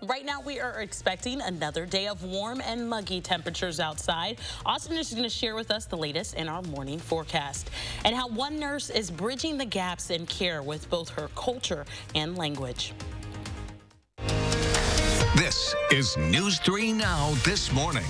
Right now, we are expecting another day of warm and muggy temperatures outside. Austin is going to share with us the latest in our morning forecast and how one nurse is bridging the gaps in care with both her culture and language. This is News 3 Now This Morning.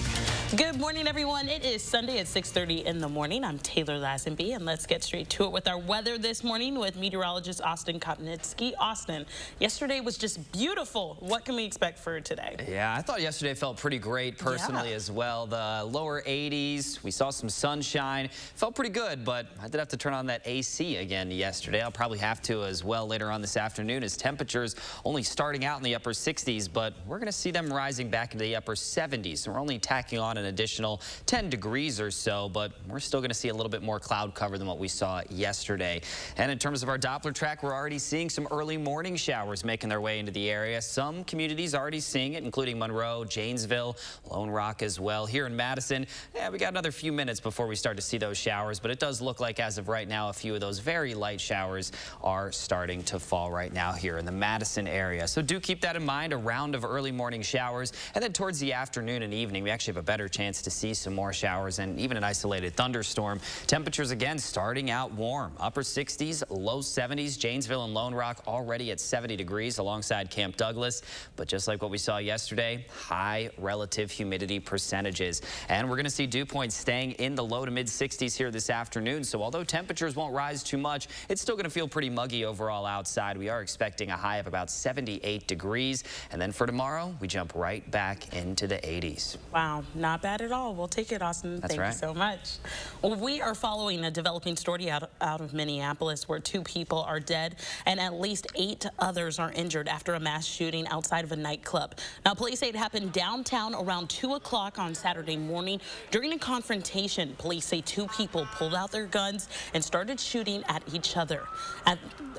Good morning, everyone. It is Sunday at 6:30 in the morning. I'm Taylor Lazenby, and let's get straight to it with our weather this morning with meteorologist Austin Kopnitsky. Austin, yesterday was just beautiful. What can we expect for today? Yeah, I thought yesterday felt pretty great personally as well. The lower 80s, we saw some sunshine. Felt pretty good, but I did have to turn on that AC again yesterday. I'll probably have to as well later on this afternoon as temperatures only starting out in the upper 60s, but we're going to see them rising back into the upper 70s. So we're only tacking on an additional 10 degrees or so, but we're still going to see a little bit more cloud cover than what we saw yesterday. And in terms of our Doppler track, we're already seeing some early morning showers making their way into the area. Some communities already seeing it, including Monroe, Janesville, Lone Rock as well. Here in Madison, yeah, we got another few minutes before we start to see those showers, but it does look like as of right now, a few of those very light showers are starting to fall right now here in the Madison area. So do keep that in mind, a round of early morning showers, and then towards the afternoon and evening, we actually have a better chance to see some more showers and even an isolated thunderstorm. Temperatures again starting out warm, upper 60s, low 70s. Janesville and Lone Rock already at 70 degrees alongside Camp Douglas. But just like what we saw yesterday, high relative humidity percentages. And we're going to see dew points staying in the low to mid 60s here this afternoon. So although temperatures won't rise too much, it's still going to feel pretty muggy overall outside. We are expecting a high of about 78 degrees. And then for tomorrow, we jump right back into the 80s. Wow, not bad at all. We'll take it, Austin. That's Thank right. you so much. Well, we are following a developing story out of Minneapolis where 2 people are dead and at least 8 others are injured after a mass shooting outside of a nightclub. Now, police say it happened downtown around 2 o'clock on Saturday morning. During a confrontation, police say 2 people pulled out their guns and started shooting at each other.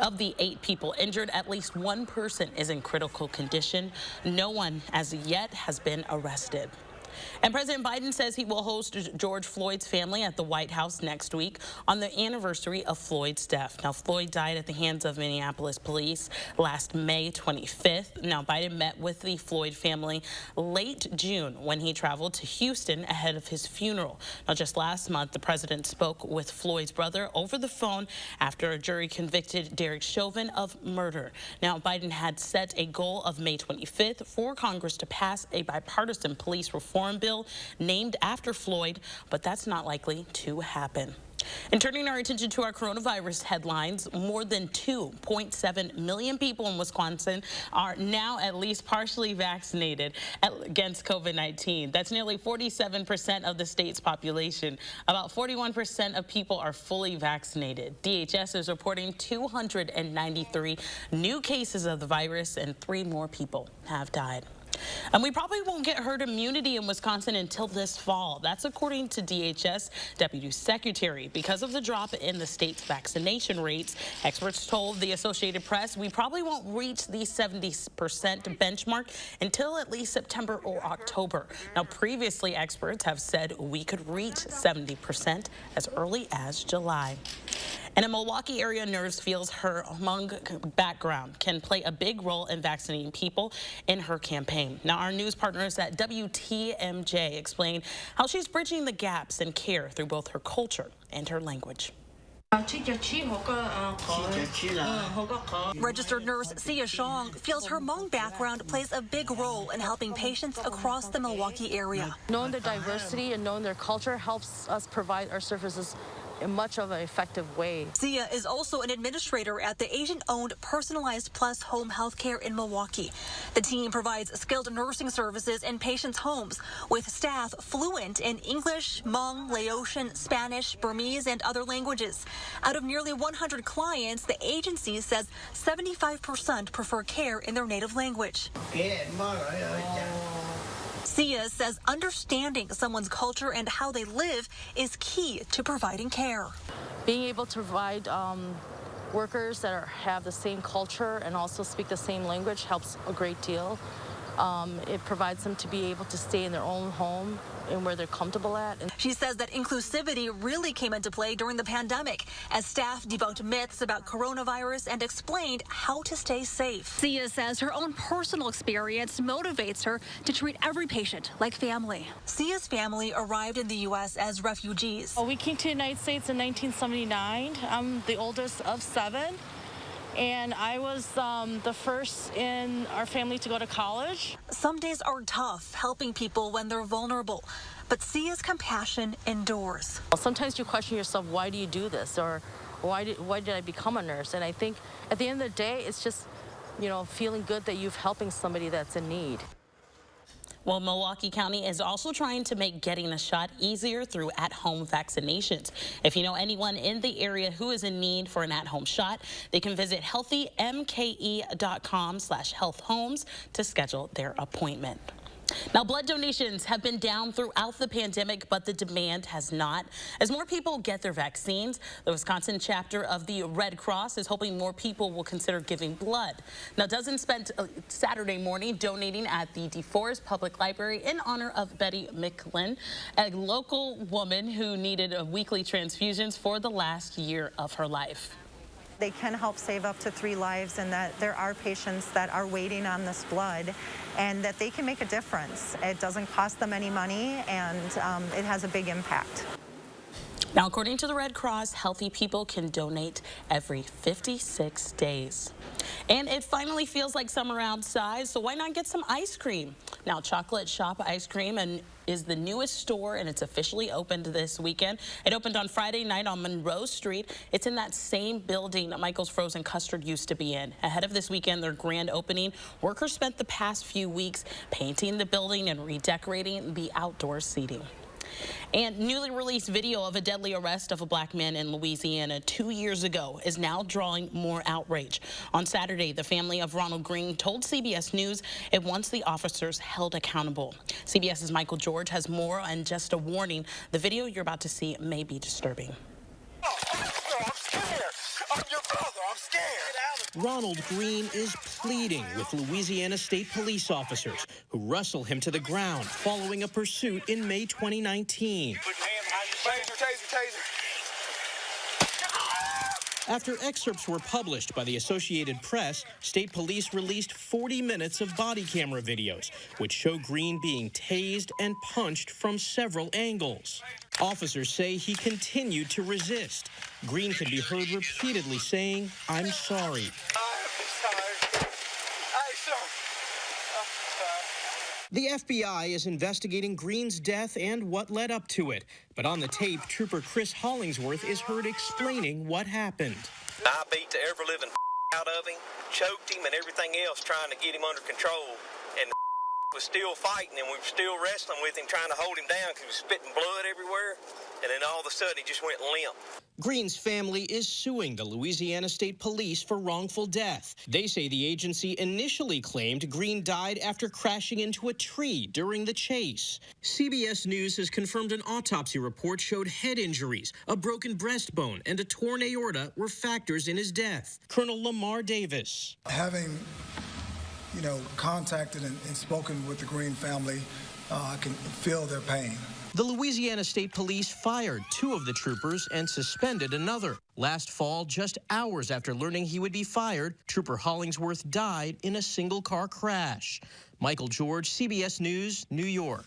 Of the 8 people injured, at least 1 person is in critical condition. No one as yet has been arrested. And President Biden says he will host George Floyd's family at the White House next week on the anniversary of Floyd's death. Now, Floyd died at the hands of Minneapolis police last May 25th. Now, Biden met with the Floyd family late June when he traveled to Houston ahead of his funeral. Now, just last month, the president spoke with Floyd's brother over the phone after a jury convicted Derek Chauvin of murder. Now, Biden had set a goal of May 25th for Congress to pass a bipartisan police reform bill named after Floyd, but that's not likely to happen. And turning our attention to our coronavirus headlines, more than 2.7 million people in Wisconsin are now at least partially vaccinated against COVID-19. That's nearly 47% of the state's population. About 41% of people are fully vaccinated. DHS is reporting 293 new cases of the virus and 3 more people have died. And we probably won't get herd immunity in Wisconsin until this fall. That's according to DHS Deputy Secretary. Because of the drop in the state's vaccination rates, experts told the Associated Press we probably won't reach the 70% benchmark until at least September or October. Now, previously, experts have said we could reach 70% as early as July. And a Milwaukee area nurse feels her Hmong background can play a big role in vaccinating people in her campaign. Now, our news partners at WTMJ explain how she's bridging the gaps in care through both her culture and her language. Registered nurse Sia Shong feels her Hmong background plays a big role in helping patients across the Milwaukee area. Knowing their diversity and knowing their culture helps us provide our services in much of an effective way. Sia is also an administrator at the Asian-owned Personalized Plus Home Healthcare in Milwaukee. The team provides skilled nursing services in patients' homes with staff fluent in English, Hmong, Laotian, Spanish, Burmese, and other languages. Out of nearly 100 clients, the agency says 75% prefer care in their native language. Sia says understanding someone's culture and how they live is key to providing care. Being able to provide workers that have the same culture and also speak the same language helps a great deal. It provides them to be able to stay in their own home and where they're comfortable at. She says that inclusivity really came into play during the pandemic as staff debunked myths about coronavirus and explained how to stay safe. Sia says her own personal experience motivates her to treat every patient like family. Sia's family arrived in the U.S. as refugees. We came to the United States in 1979. I'm the oldest of 7. And I was the first in our family to go to college. Some days are tough helping people when they're vulnerable, but Sia's compassion endures. Sometimes you question yourself, why do you do this? Or why did I become a nurse? And I think at the end of the day, it's just, feeling good that you're helping somebody that's in need. Well, Milwaukee County is also trying to make getting a shot easier through at-home vaccinations. If you know anyone in the area who is in need for an at-home shot, they can visit healthymke.com/healthhomes to schedule their appointment. Now, blood donations have been down throughout the pandemic, but the demand has not. As more people get their vaccines, the Wisconsin chapter of the Red Cross is hoping more people will consider giving blood. Now, dozens spent Saturday morning donating at the DeForest Public Library in honor of Betty Micklin, a local woman who needed weekly transfusions for the last year of her life. They can help save up to 3 lives, and that there are patients that are waiting on this blood and that they can make a difference. It doesn't cost them any money, and it has a big impact. Now, according to the Red Cross, healthy people can donate every 56 days. And it finally feels like summer outside, so why not get some ice cream? Now, Chocolate Shop Ice Cream is the newest store, and it's officially opened this weekend. It opened on Friday night on Monroe Street. It's in that same building that Michael's Frozen Custard used to be in. Ahead of this weekend, their grand opening, workers spent the past few weeks painting the building and redecorating the outdoor seating. And newly released video of a deadly arrest of a black man in Louisiana 2 years ago is now drawing more outrage. On Saturday, the family of Ronald Green told CBS News it wants the officers held accountable. CBS's Michael George has more, and just a warning, the video you're about to see may be disturbing. No, I'm scared. I'm your brother. I'm scared. Ronald Green is pleading with Louisiana State police officers who wrestle him to the ground following a pursuit in May 2019. Taser. After excerpts were published by the Associated Press, state police released 40 minutes of body camera videos, which show Green being tased and punched from several angles. Officers say he continued to resist. Green could be heard repeatedly saying, "I'm sorry." The FBI is investigating Green's death and what led up to it. But on the tape, Trooper Chris Hollingsworth is heard explaining what happened. I beat the ever-living out of him, choked him and everything else trying to get him under control. And was still fighting, and we were still wrestling with him, trying to hold him down because he was spitting blood everywhere. And then all of a sudden, he just went limp. Green's family is suing the Louisiana State Police for wrongful death. They say the agency initially claimed Green died after crashing into a tree during the chase. CBS News has confirmed an autopsy report showed head injuries, a broken breastbone, and a torn aorta were factors in his death. Colonel Lamar Davis. Having contacted and spoken with the Green family, I can feel their pain. The Louisiana State Police fired 2 of the troopers and suspended another. Last fall, just hours after learning he would be fired, Trooper Hollingsworth died in a single-car crash. Michael George, CBS News, New York.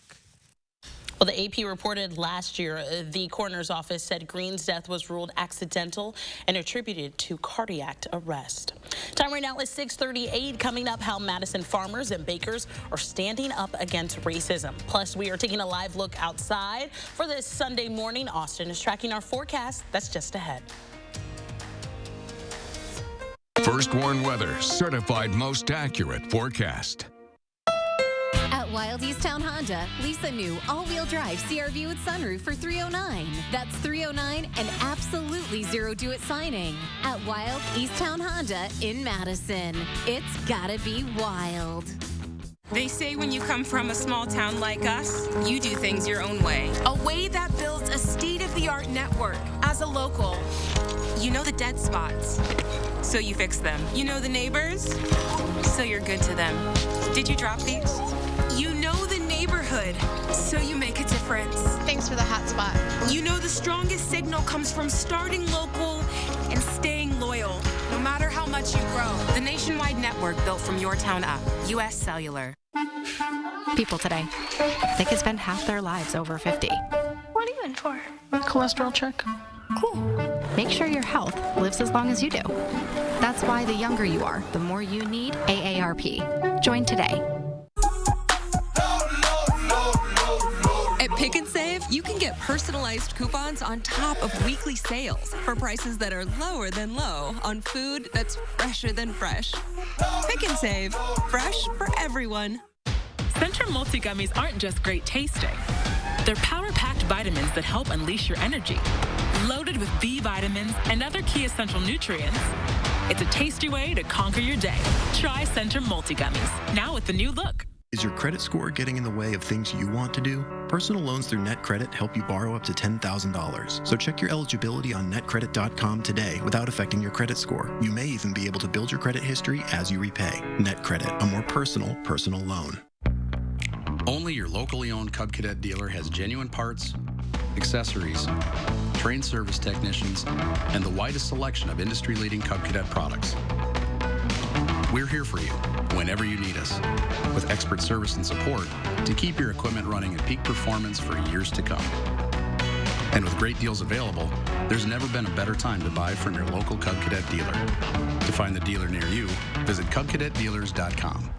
Well, the AP reported last year the coroner's office said Green's death was ruled accidental and attributed to cardiac arrest. Time right now is 6:38. Coming up, how Madison farmers and bakers are standing up against racism. Plus, we are taking a live look outside for this Sunday morning. Austin is tracking our forecast. That's just ahead. First Warn Weather, certified most accurate forecast. At Wild Easttown Honda, lease a new all-wheel drive CR-V with sunroof for $309. That's $309 and absolutely zero due at signing. At Wild Easttown Honda in Madison. It's gotta be wild. They say when you come from a small town like us, you do things your own way. A way that builds a state-of-the-art network. As a local, you know the dead spots. so you fix them. You know the neighbors, so you're good to them. Did you drop these? You know the neighborhood, so you make a difference. Thanks for the hotspot. You know the strongest signal comes from starting local and staying loyal, no matter how much you grow. The nationwide network built from your town up. U.S. Cellular. People today, they could spend half their lives over 50. What are you in for? A cholesterol check. Cool. Make sure your health lives as long as you do. That's why the younger you are, the more you need AARP. Join today. At Pick and Save, you can get personalized coupons on top of weekly sales for prices that are lower than low on food that's fresher than fresh. Pick and Save, fresh for everyone. Centrum multi-gummies aren't just great tasting. They're power-packed vitamins that help unleash your energy. Loaded with B vitamins and other key essential nutrients, it's a tasty way to conquer your day. Try Centrum multi-gummies, now with the new look. Is your credit score getting in the way of things you want to do? Personal loans through NetCredit help you borrow up to $10,000. So check your eligibility on netcredit.com today without affecting your credit score. You may even be able to build your credit history as you repay. NetCredit, a more personal loan. Only your locally owned Cub Cadet dealer has genuine parts, accessories, trained service technicians, and the widest selection of industry-leading Cub Cadet products. We're here for you whenever you need us, with expert service and support to keep your equipment running at peak performance for years to come. And with great deals available, there's never been a better time to buy from your local Cub Cadet dealer. To find the dealer near you, visit cubcadetdealers.com.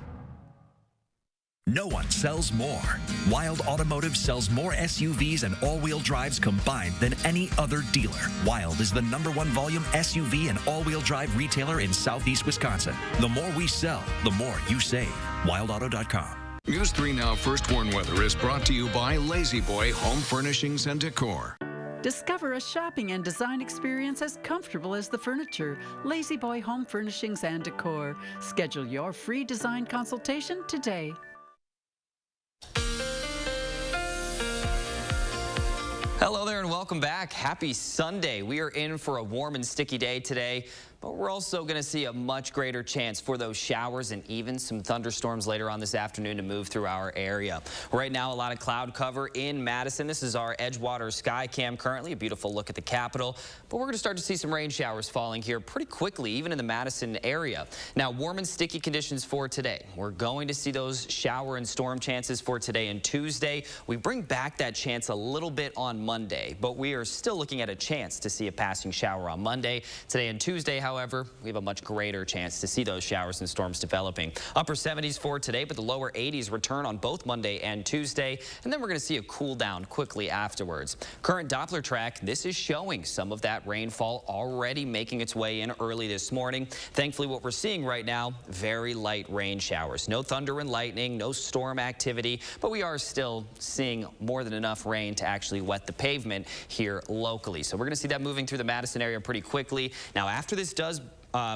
No one sells more. Wild Automotive sells more SUVs and all-wheel drives combined than any other dealer. Wild is the #1 volume SUV and all-wheel drive retailer in Southeast Wisconsin. The more we sell, the more you save. WildAuto.com. News 3 Now First Warn Weather is brought to you by Lazy Boy Home Furnishings and Decor. Discover a shopping and design experience as comfortable as the furniture. Lazy Boy Home Furnishings and Decor. Schedule your free design consultation today. Hello there and welcome back. Happy Sunday. We are in for a warm and sticky day today, but we're also going to see a much greater chance for those showers and even some thunderstorms later on this afternoon to move through our area. Right now, a lot of cloud cover in Madison. This is our Edgewater sky cam currently, a beautiful look at the Capitol, but we're going to start to see some rain showers falling here pretty quickly, even in the Madison area. Now, warm and sticky conditions for today. We're going to see those shower and storm chances for today and Tuesday. We bring back that chance a little bit on Monday, but we are still looking at a chance to see a passing shower on Monday. Today and Tuesday, however, we have a much greater chance to see those showers and storms developing. Upper 70s for today, but the lower 80s return on both Monday and Tuesday, and then we're going to see a cool down quickly afterwards. Current Doppler track, this is showing some of that rainfall already making its way in early this morning. Thankfully, what we're seeing right now, very light rain showers. No thunder and lightning, no storm activity, but we are still seeing more than enough rain to actually wet the pavement here locally. So we're going to see that moving through the Madison area pretty quickly. Now, after this does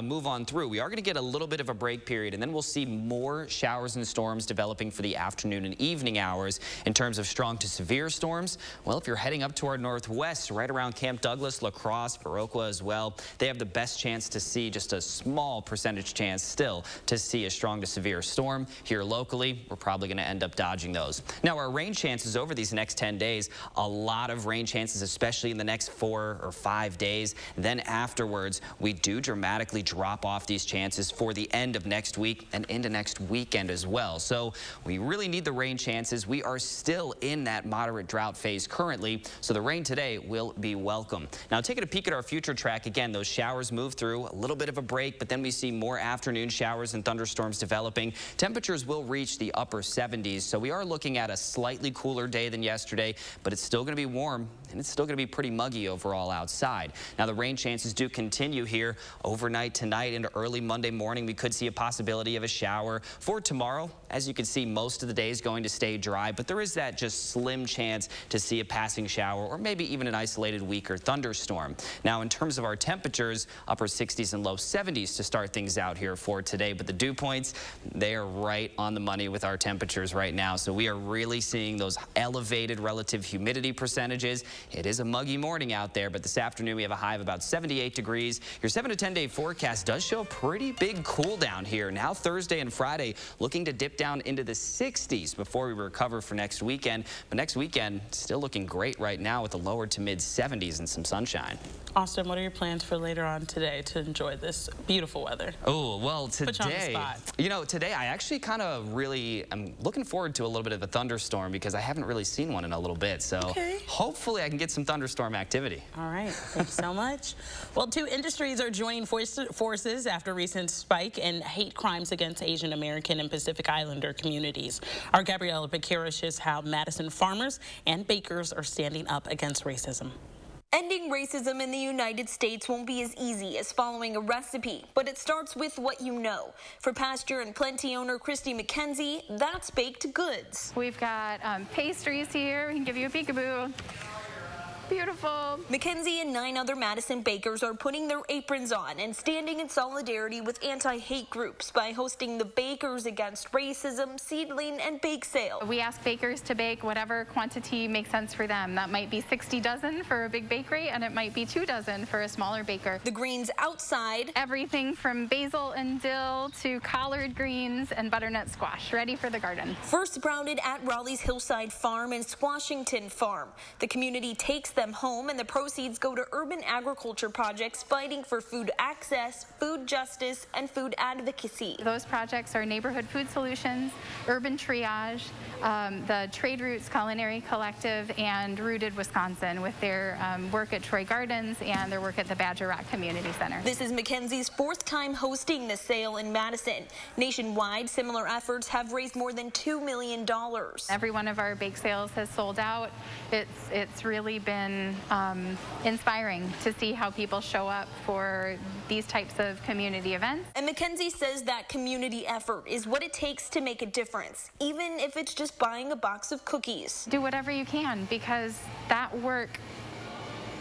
move on through, we are going to get a little bit of a break period, and then we'll see more showers and storms developing for the afternoon and evening hours. In terms of strong to severe storms, well, if you're heading up to our northwest, right around Camp Douglas, La Crosse, Viroqua as well, they have the best chance to see, just a small percentage chance still, to see a strong to severe storm. Here locally, we're probably going to end up dodging those. Now, our rain chances over these next 10 days, a lot of rain chances, especially in the next 4 or 5 days. Then afterwards, we do dramatically drop off these chances for the end of next week and into next weekend as well. So we really need the rain chances. We are still in that moderate drought phase currently, so the rain today will be welcome. Now, taking a peek at our future track, again, those showers move through, a little bit of a break, but then we see more afternoon showers and thunderstorms developing. Temperatures will reach the upper 70s, so we are looking at a slightly cooler day than yesterday, but it's still going to be warm, and it's still going to be pretty muggy overall outside. Now, the rain chances do continue here overnight tonight into early Monday morning. We could see a possibility of a shower. For tomorrow, as you can see, most of the day is going to stay dry, but there is that just slim chance to see a passing shower or maybe even an isolated weaker thunderstorm. Now, in terms of our temperatures, upper 60s and low 70s to start things out here for today, but the dew points, they are right on the money with our temperatures right now. So we are really seeing those elevated relative humidity percentages. It is a muggy morning out there, but this afternoon we have a high of about 78 degrees. Your 7 to 10 day forecast forecast does show a pretty big cool down here. Now Thursday and Friday looking to dip down into the 60s before we recover for next weekend. But next weekend still looking great right now with the lower to mid 70s and some sunshine. Austin, what are your plans for later on today to enjoy this beautiful weather? Oh, well, Put you on the today, spot. you know, today I actually kind of really am looking forward to a little bit of a thunderstorm because I haven't really seen one in a little bit. So hopefully I can get some thunderstorm activity. All right, thanks so much. Well, two industries are joining forces after a recent spike in hate crimes against Asian American and Pacific Islander communities. Our Gabriella Becerra shows how Madison farmers and bakers are standing up against racism. Ending racism in the United States won't be as easy as following a recipe, but it starts with what you know. For Pasture and Plenty owner Christy McKenzie, that's baked goods. We've got pastries here. We can give you a peekaboo. Beautiful. McKenzie and 9 other Madison bakers are putting their aprons on and standing in solidarity with anti-hate groups by hosting the Bakers Against Racism seedling and bake sale. We ask bakers to bake whatever quantity makes sense for them. That might be 60 dozen for a big bakery, and it might be 2 dozen for a smaller baker. The greens outside. Everything from basil and dill to collard greens and butternut squash, ready for the garden. First sprouted at Raleigh's Hillside Farm and Squashington Farm. The community takes them home, and the proceeds go to urban agriculture projects fighting for food access, food justice, and food advocacy. Those projects are Neighborhood Food Solutions, Urban Triage, the Trade Roots Culinary Collective, and Rooted Wisconsin with their work at Troy Gardens and their work at the Badger Rock Community Center. This is Mackenzie's 4th time hosting the sale in Madison. Nationwide, similar efforts have raised more than $2 million. Every one of our bake sales has sold out. It's really been inspiring to see how people show up for these types of community events. And Mackenzie says that community effort is what it takes to make a difference, even if it's just buying a box of cookies. Do whatever you can, because that work,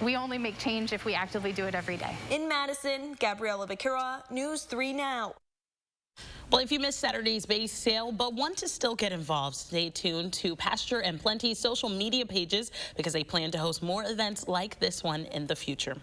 we only make change if we actively do it every day. In Madison, Gabriella Becerra, News 3 Now. Well, if you missed Saturday's bake sale but want to still get involved, stay tuned to Pasture and Plenty's social media pages because they plan to host more events like this one in the future.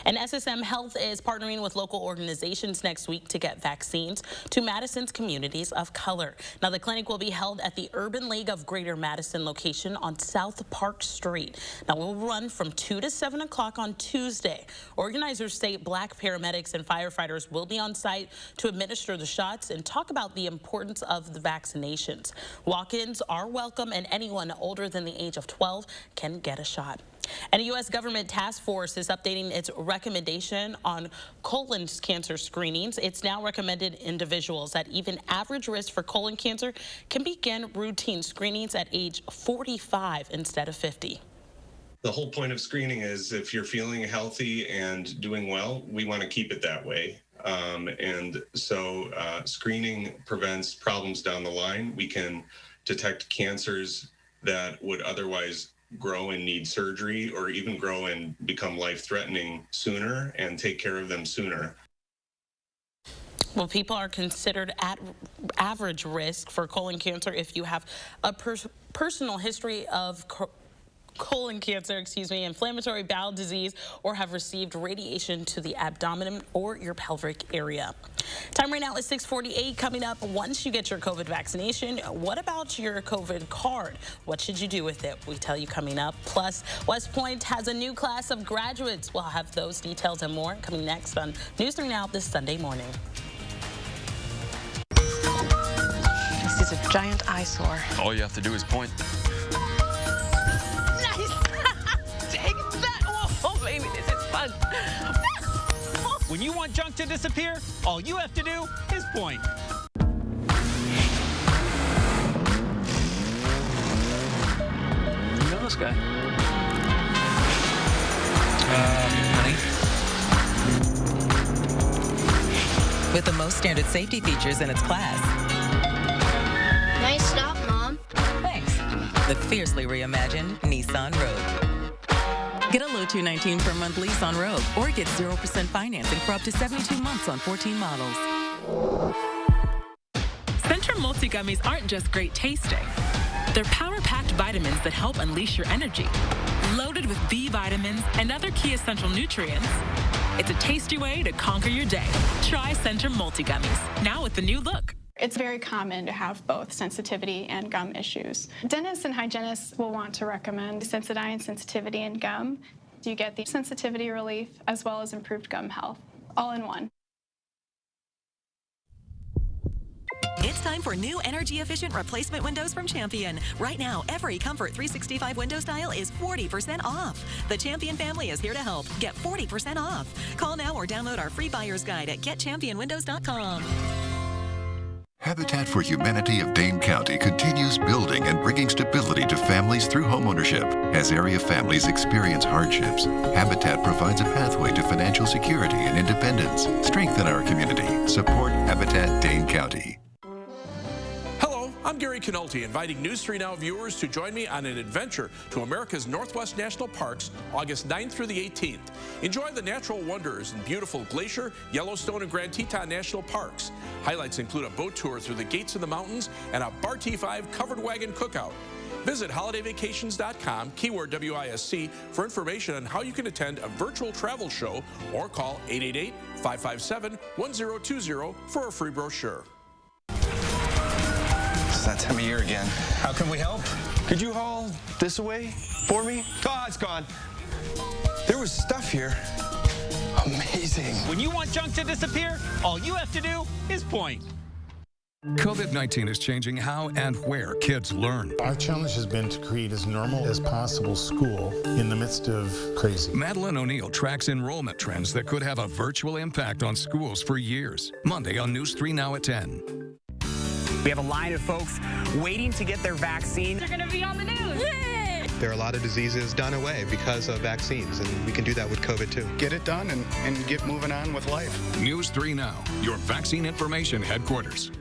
And SSM Health is partnering with local organizations next week to get vaccines to Madison's communities of color. Now, the clinic will be held at the Urban League of Greater Madison location on South Park Street. Now, it will run from 2 to 7 o'clock on Tuesday. Organizers say Black paramedics and firefighters will be on site to administer the shots and talk about the importance of the vaccinations. Walk-ins are welcome, and anyone older than the age of 12 can get a shot. And a U.S. government task force is updating its recommendation on colon cancer screenings. It's now recommended individuals at even average risk for colon cancer can begin routine screenings at age 45 instead of 50. The whole point of screening is if you're feeling healthy and doing well, we want to keep it that way. And so screening prevents problems down the line. We can detect cancers that would otherwise grow and need surgery or even grow and become life-threatening sooner and take care of them sooner. Well, people are considered at average risk for colon cancer if you have a personal history of colon cancer, inflammatory bowel disease, or have received radiation to the abdomen or your pelvic area. Time right now is 6:48. Coming up, once you get your COVID vaccination, what about your COVID card? What should you do with it? We tell you coming up. Plus, West Point has a new class of graduates. We'll have those details and more coming next on News 3 Now this Sunday morning. This is a giant eyesore. All you have to do is point. When you want junk to disappear, all you have to do is point. You know this guy? Honey. With the most standard safety features in its class. Nice stop, Mom. Thanks. The fiercely reimagined Nissan Rogue. Get a low $219 per month lease on Rogue, or get 0% financing for up to 72 months on 14 models. Centrum multi-gummies aren't just great tasting. They're power-packed vitamins that help unleash your energy. Loaded with B vitamins and other key essential nutrients, It's a tasty way to conquer your day. Try Centrum Multi-Gummies, now with the new look. It's very common to have both sensitivity and gum issues. Dentists and hygienists will want to recommend Sensodyne sensitivity and gum. You get the sensitivity relief as well as improved gum health, all in one. It's time for new energy-efficient replacement windows from Champion. Right now, every Comfort 365 window style is 40% off. The Champion family is here to help. Get 40% off. Call now or download our free buyer's guide at getchampionwindows.com. Habitat for Humanity of Dane County continues building and bringing stability to families through homeownership. As area families experience hardships, Habitat provides a pathway to financial security and independence. Strengthen our community. Support Habitat Dane County. I'm Gary Canolti, inviting News 3 Now viewers to join me on an adventure to America's Northwest National Parks, August 9th through the 18th. Enjoy the natural wonders in beautiful Glacier, Yellowstone, and Grand Teton National Parks. Highlights include a boat tour through the gates of the mountains and a Bar T5 covered wagon cookout. Visit holidayvacations.com, keyword WISC, for information on how you can attend a virtual travel show or call 888-557-1020 for a free brochure. That time of year again. How can we help? Could you haul this away for me? Oh, it's gone. There was stuff here. Amazing. When you want junk to disappear, all you have to do is point. COVID-19 is changing how and where kids learn. Our challenge has been to create as normal as possible school in the midst of crazy. Madeline O'Neill tracks enrollment trends that could have a virtual impact on schools for years. Monday on News 3 Now at 10. We have a line of folks waiting to get their vaccine. They're going to be on the news. Yay! There are a lot of diseases done away because of vaccines, and we can do that with COVID too. Get it done and get moving on with life. News 3 Now, your vaccine information headquarters.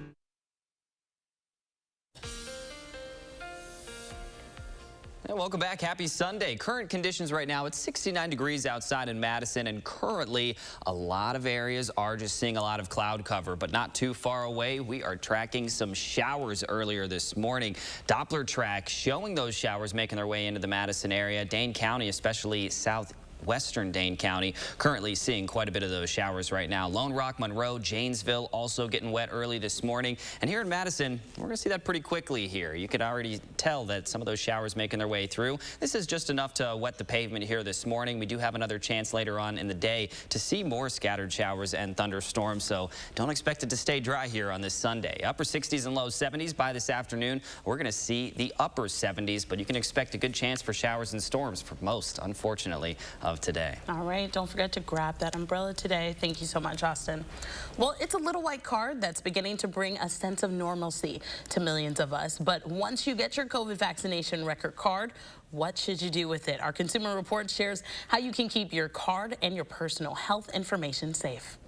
And welcome back. Happy Sunday. Current conditions right now, it's 69 degrees outside in Madison, and currently a lot of areas are just seeing a lot of cloud cover, but not too far away. We are tracking some showers earlier this morning. Doppler track showing those showers making their way into the Madison area. Dane County, especially southwestern Dane County, currently seeing quite a bit of those showers right now. Lone Rock, Monroe, Janesville also getting wet early this morning. And here in Madison, we're going to see that pretty quickly here. You could already tell that some of those showers making their way through. This is just enough to wet the pavement here this morning. We do have another chance later on in the day to see more scattered showers and thunderstorms, so don't expect it to stay dry here on this Sunday. Upper 60s and low 70s by this afternoon. We're going to see the upper 70s, but you can expect a good chance for showers and storms for most, unfortunately, of today. All right, don't forget to grab that umbrella today. Thank you so much, Austin. Well, it's a little white card that's beginning to bring a sense of normalcy to millions of us. But once you get your COVID vaccination record card, what should you do with it? Our Consumer Report shares how you can keep your card and your personal health information safe.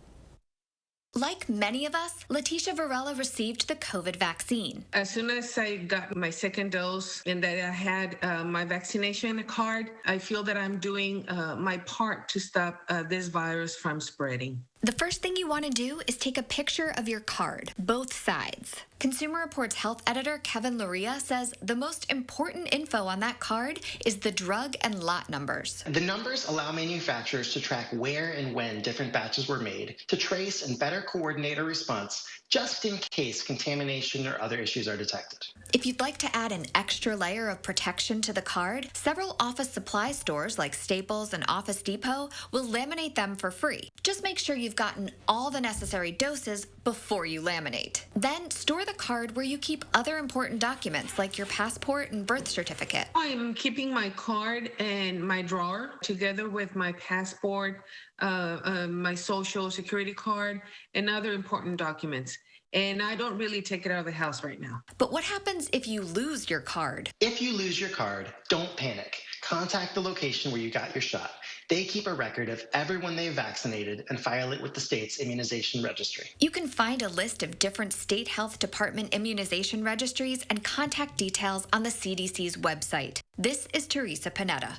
Like many of us, Letitia Varela received the COVID vaccine. As soon as I got my second dose and that I had my vaccination card, I feel that I'm doing my part to stop this virus from spreading. The first thing you want to do is take a picture of your card, both sides. Consumer Reports health editor Kevin Luria says the most important info on that card is the drug and lot numbers. The numbers allow manufacturers to track where and when different batches were made, to trace and better coordinate a response just in case contamination or other issues are detected. If you'd like to add an extra layer of protection to the card, several office supply stores like Staples and Office Depot will laminate them for free. Just make sure you've gotten all the necessary doses before you laminate. Then store the card where you keep other important documents like your passport and birth certificate. I'm keeping my card in my drawer together with my passport, my social security card, and other important documents. And I don't really take it out of the house right now. But what happens if you lose your card? If you lose your card, don't panic. Contact the location where you got your shot. They keep a record of everyone they've vaccinated and file it with the state's immunization registry. You can find a list of different state health department immunization registries and contact details on the CDC's website. This is Teresa Panetta.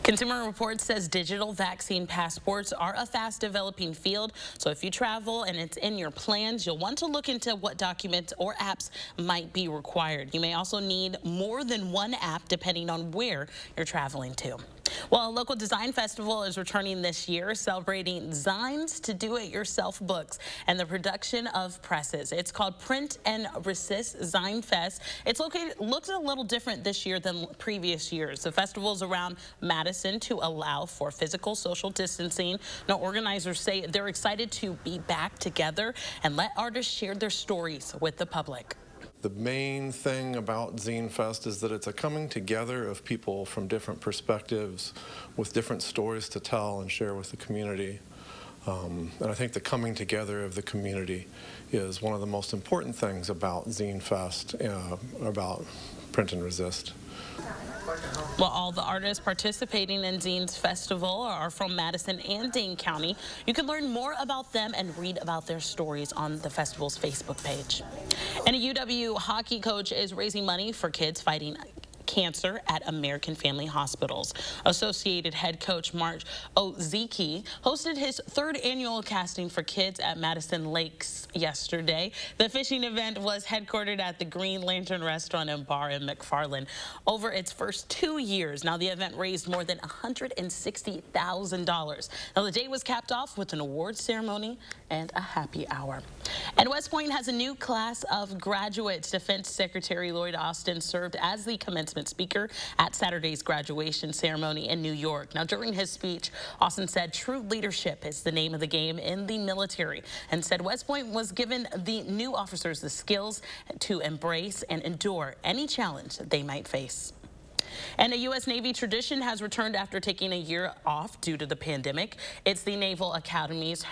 Consumer Reports says digital vaccine passports are a fast-developing field, so if you travel and it's in your plans, you'll want to look into what documents or apps might be required. You may also need more than one app depending on where you're traveling to. Well, a local design festival is returning this year, celebrating designs to do-it-yourself books and the production of presses. It's called Print and Resist Design Fest. It's looks a little different this year than previous years. The festival's around Madison to allow for physical social distancing. Now, organizers say they're excited to be back together and let artists share their stories with the public. The main thing about Zine Fest is that it's a coming together of people from different perspectives with different stories to tell and share with the community. And I think the coming together of the community is one of the most important things about Zine Fest, about Print and Resist. Well, all the artists participating in Zine's festival are from Madison and Dane County. You can learn more about them and read about their stories on the festival's Facebook page. And a UW hockey coach is raising money for kids fighting cancer at American Family Hospitals. Associated head coach Mark Ozeki hosted his third annual casting for kids at Madison Lakes yesterday. The fishing event was headquartered at the Green Lantern Restaurant and Bar in McFarland over its first 2 years. Now, the event raised more than $160,000. Now, the day was capped off with an awards ceremony and a happy hour. And West Point has a new class of graduates. Defense Secretary Lloyd Austin served as the commencement speaker at Saturday's graduation ceremony in New York. Now, during his speech, Austin said true leadership is the name of the game in the military and said West Point was given the new officers the skills to embrace and endure any challenge that they might face. And a U.S. Navy tradition has returned after taking a year off due to the pandemic. It's the Naval Academy's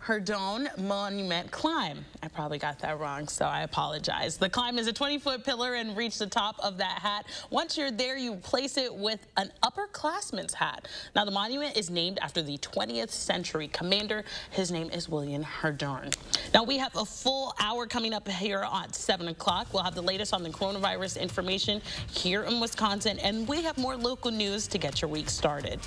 Herdone Monument Climb. I probably got that wrong, so I apologize. The climb is a 20-foot pillar and reach the top of that hat. Once you're there, you place it with an upperclassman's hat. Now, the monument is named after the 20th century commander. His name is William Herdone. Now, we have a full hour coming up here at 7 o'clock. We'll have the latest on the coronavirus information here in Wisconsin, and we have more local news to get your week started.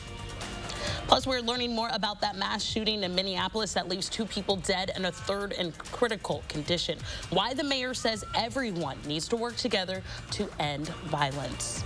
Plus, we're learning more about that mass shooting in Minneapolis that leaves 2 people dead and a third in critical condition. Why the mayor says everyone needs to work together to end violence.